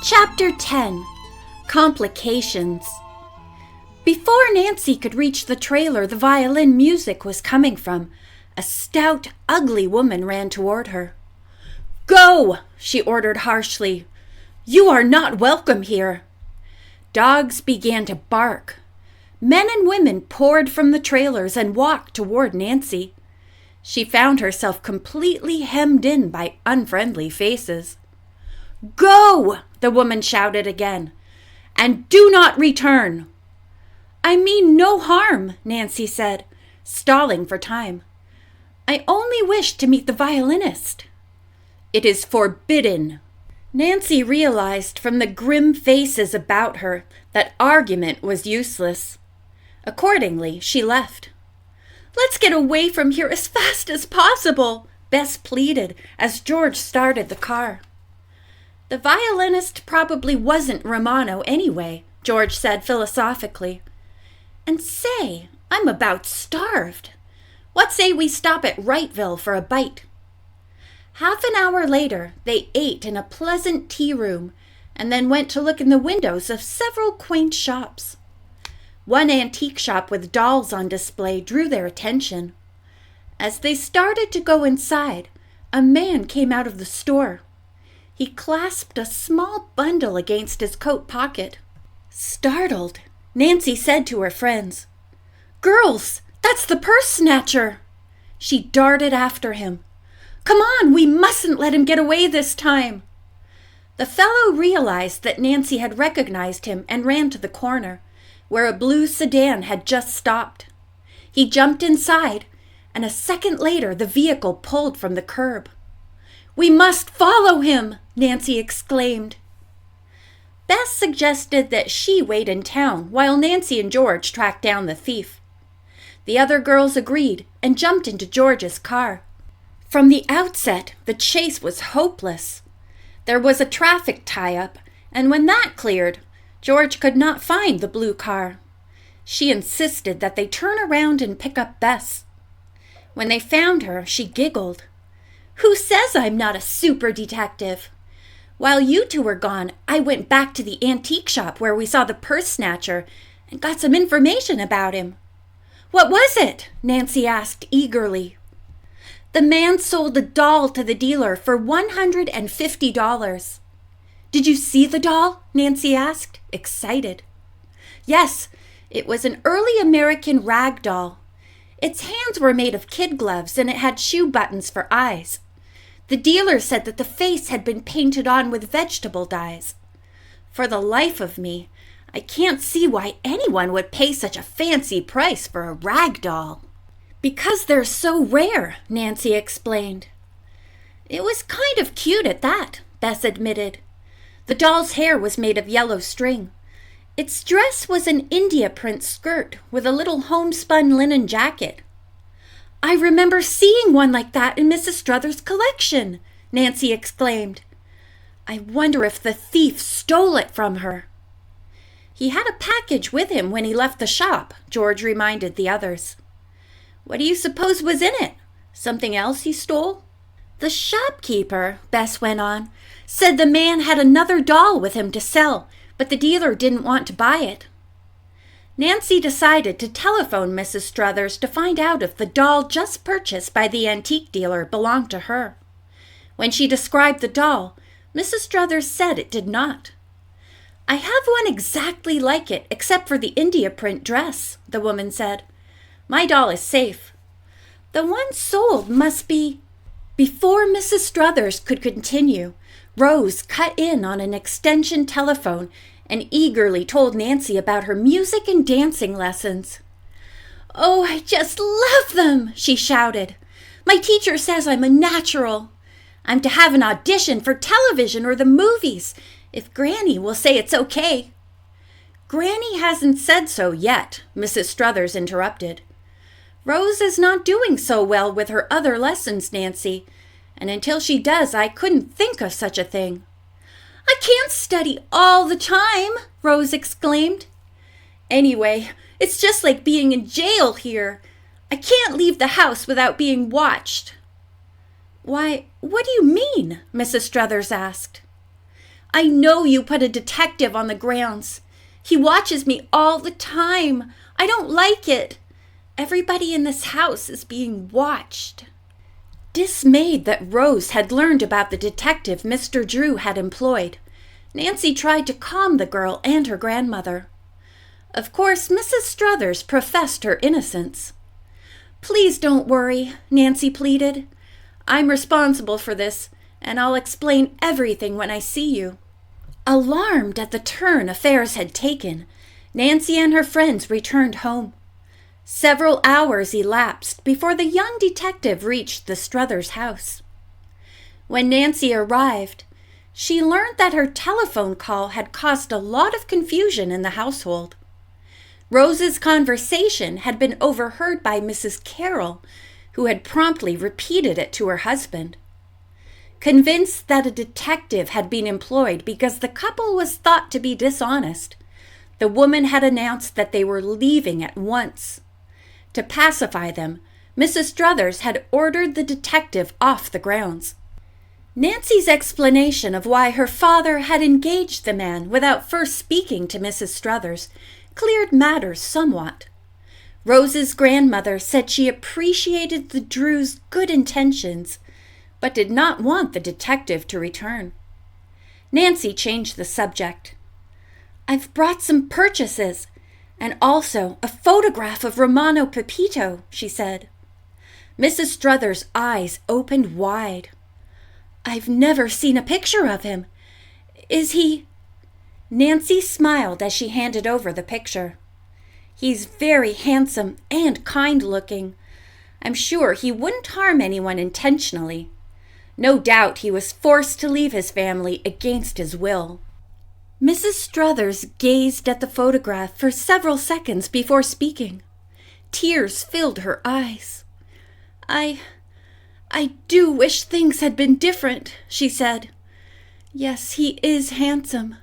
Chapter 10. Complications. Before Nancy could reach the trailer the violin music was coming from, a stout, ugly woman ran toward her. "Go!" she ordered harshly. "You are not welcome here." Dogs began to bark. Men and women poured from the trailers and walked toward Nancy. She found herself completely hemmed in by unfriendly faces. "Go!" the woman shouted again. "And do not return." "I mean no harm," Nancy said, stalling for time. "I only wish to meet the violinist." "It is forbidden." Nancy realized from the grim faces about her that argument was useless. Accordingly, she left. "Let's get away from here as fast as possible," Bess pleaded as George started the car. "The violinist probably wasn't Romano anyway," George said philosophically. "And say, I'm about starved. What say we stop at Wrightville for a bite?" Half an hour later, they ate in a pleasant tea room and then went to look in the windows of several quaint shops. One antique shop with dolls on display drew their attention. As they started to go inside, a man came out of the store. He clasped a small bundle against his coat pocket. Startled, Nancy said to her friends, "Girls, that's the purse snatcher!" She darted after him. "Come on, we mustn't let him get away this time." The fellow realized that Nancy had recognized him and ran to the corner, where a blue sedan had just stopped. He jumped inside, and a second later the vehicle pulled from the curb. "We must follow him!" Nancy exclaimed. Bess suggested that she wait in town while Nancy and George tracked down the thief. The other girls agreed and jumped into George's car. From the outset, the chase was hopeless. There was a traffic tie-up, and when that cleared, George could not find the blue car. She insisted that they turn around and pick up Bess. When they found her, she giggled. "Who says I'm not a super detective? While you two were gone, I went back to the antique shop where we saw the purse snatcher and got some information about him." "What was it?" Nancy asked eagerly. "The man sold a doll to the dealer for $150. "Did you see the doll?" Nancy asked, excited. "Yes, it was an early American rag doll. Its hands were made of kid gloves and it had shoe buttons for eyes. The dealer said that the face had been painted on with vegetable dyes. For the life of me, I can't see why anyone would pay such a fancy price for a rag doll." "Because they're so rare," Nancy explained. "It was kind of cute at that," Bess admitted. The doll's hair was made of yellow string. Its dress was an India print skirt with a little homespun linen jacket. "I remember seeing one like that in Mrs. Struthers' collection," Nancy exclaimed. "I wonder if the thief stole it from her." "He had a package with him when he left the shop," George reminded the others. "What do you suppose was in it? Something else he stole?" "The shopkeeper," Bess went on, "said the man had another doll with him to sell, but the dealer didn't want to buy it." Nancy decided to telephone Mrs. Struthers to find out if the doll just purchased by the antique dealer belonged to her. When she described the doll, Mrs. Struthers said it did not. "I have one exactly like it, except for the India print dress," the woman said. "My doll is safe." "The one sold must be—" Before Mrs. Struthers could continue, Rose cut in on an extension telephone and eagerly told Nancy about her music and dancing lessons. "Oh, I just love them!" she shouted. "My teacher says I'm a natural. I'm to have an audition for television or the movies, if Granny will say it's okay." "Granny hasn't said so yet," Mrs. Struthers interrupted. "Rose is not doing so well with her other lessons, Nancy, and until she does, I couldn't think of such a thing." "I can't study all the time," Rose exclaimed. "Anyway, it's just like being in jail here. I can't leave the house without being watched." "Why, what do you mean?" Mrs. Struthers asked. I know you put a detective on the grounds. He watches me all the time. I don't like it. Everybody in this house is being watched." Dismayed that Rose had learned about the detective Mr. Drew had employed, Nancy tried to calm the girl and her grandmother. Of course, Mrs. Struthers professed her innocence. "Please don't worry," Nancy pleaded. "I'm responsible for this, and I'll explain everything when I see you." Alarmed at the turn affairs had taken, Nancy and her friends returned home. Several hours elapsed before the young detective reached the Struthers' house. When Nancy arrived, she learned that her telephone call had caused a lot of confusion in the household. Rose's conversation had been overheard by Mrs. Carroll, who had promptly repeated it to her husband. Convinced that a detective had been employed because the couple was thought to be dishonest, the woman had announced that they were leaving at once. To pacify them, Mrs. Struthers had ordered the detective off the grounds. Nancy's explanation of why her father had engaged the man without first speaking to Mrs. Struthers cleared matters somewhat. Rose's grandmother said she appreciated the Drews' good intentions, but did not want the detective to return. Nancy changed the subject. "I've brought some purchases, and also a photograph of Romano Pepito," she said. Mrs. Struthers' eyes opened wide. "I've never seen a picture of him. Is he—" Nancy smiled as she handed over the picture. "He's very handsome and kind-looking. I'm sure he wouldn't harm anyone intentionally. No doubt he was forced to leave his family against his will." Mrs. Struthers gazed at the photograph for several seconds before speaking. Tears filled her eyes. I do wish things had been different," she said. "Yes, he is handsome.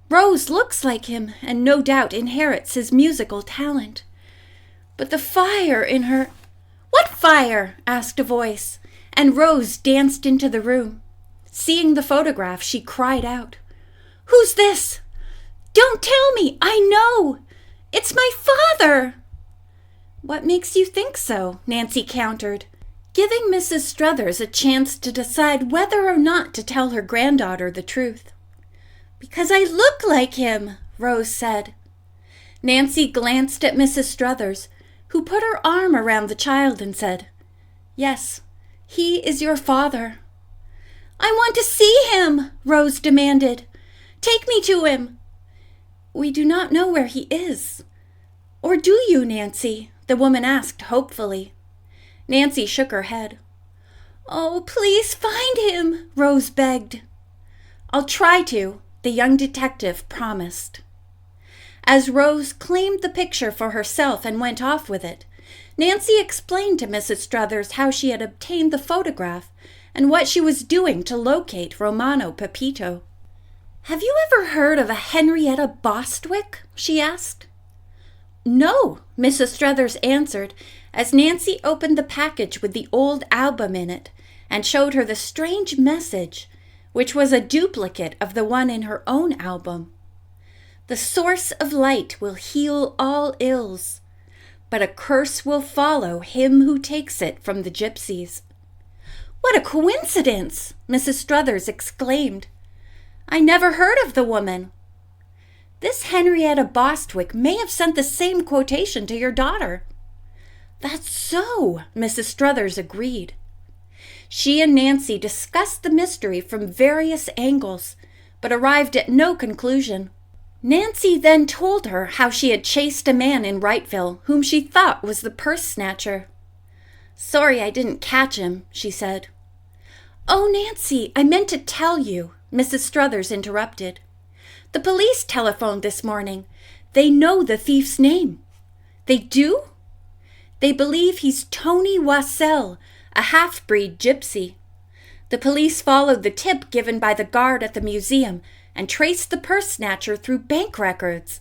Rose looks like him and no doubt inherits his musical talent. But the fire in her—" "What fire?" asked a voice, and Rose danced into the room. Seeing the photograph, she cried out, "Who's this? Don't tell me! I know! It's my father!" "What makes you think so?" Nancy countered, giving Mrs. Struthers a chance to decide whether or not to tell her granddaughter the truth. "Because I look like him," Rose said. Nancy glanced at Mrs. Struthers, who put her arm around the child and said, "Yes, he is your father." "I want to see him," Rose demanded. "Take me to him." "We do not know where he is." "Or do you, Nancy?" the woman asked hopefully. Nancy shook her head. "Oh, please find him," Rose begged. "I'll try to," the young detective promised. As Rose claimed the picture for herself and went off with it, Nancy explained to Mrs. Struthers how she had obtained the photograph and what she was doing to locate Romano Pepito. "Have you ever heard of a Henrietta Bostwick?" she asked. "No," Mrs. Struthers answered as Nancy opened the package with the old album in it and showed her the strange message, which was a duplicate of the one in her own album. "The source of light will heal all ills, but a curse will follow him who takes it from the gypsies." "What a coincidence!" Mrs. Struthers exclaimed. "I never heard of the woman." "This Henrietta Bostwick may have sent the same quotation to your daughter." "That's so," Mrs. Struthers agreed. She and Nancy discussed the mystery from various angles, but arrived at no conclusion. Nancy then told her how she had chased a man in Wrightville whom she thought was the purse snatcher. "Sorry I didn't catch him," she said. "Oh, Nancy, I meant to tell you," Mrs. Struthers interrupted. "The police telephoned this morning. They know the thief's name." "They do?" "They believe he's Tony Wassell, a half-breed gypsy. The police followed the tip given by the guard at the museum and traced the purse snatcher through bank records."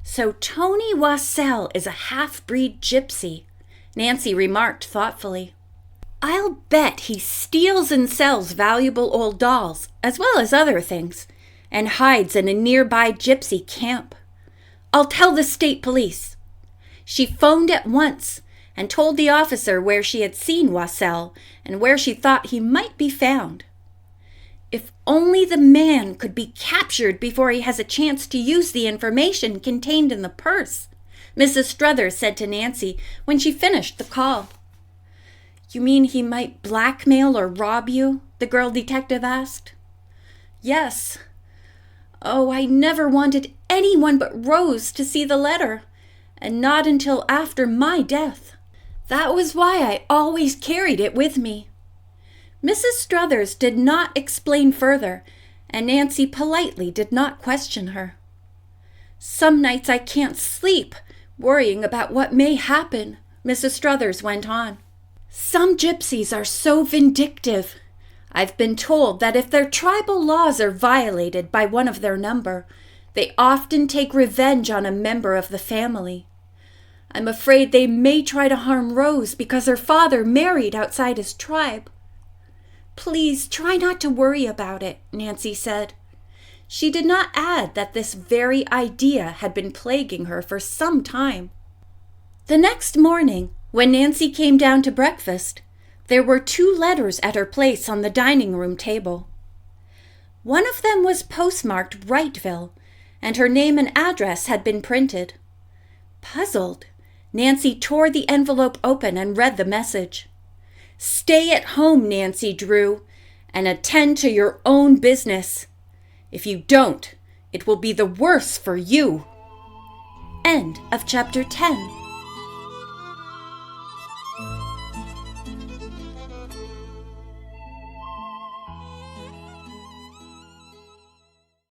"So Tony Wassell is a half-breed gypsy," Nancy remarked thoughtfully. I'll bet he steals and sells valuable old dolls, as well as other things, and hides in a nearby gypsy camp. I'll tell the state police." She phoned at once and told the officer where she had seen Wassell and where she thought he might be found. If only the man could be captured before he has a chance to use the information contained in the purse, Mrs. Struthers said to Nancy when she finished the call. "You mean he might blackmail or rob you?" the girl detective asked. "Yes. Oh, I never wanted anyone but Rose to see the letter, and not until after my death. That was why I always carried it with me." Mrs. Struthers did not explain further, and Nancy politely did not question her. "Some nights I can't sleep, worrying about what may happen," Mrs. Struthers went on. "Some gypsies are so vindictive. I've been told that if their tribal laws are violated by one of their number, they often take revenge on a member of the family. I'm afraid they may try to harm Rose because her father married outside his tribe." "Please try not to worry about it," Nancy said. She did not add that this very idea had been plaguing her for some time. The next morning, when Nancy came down to breakfast, there were 2 letters at her place on the dining room table. One of them was postmarked Wrightville, and her name and address had been printed. Puzzled, Nancy tore the envelope open and read the message. "Stay at home, Nancy Drew, and attend to your own business. If you don't, it will be the worse for you." End of chapter 10.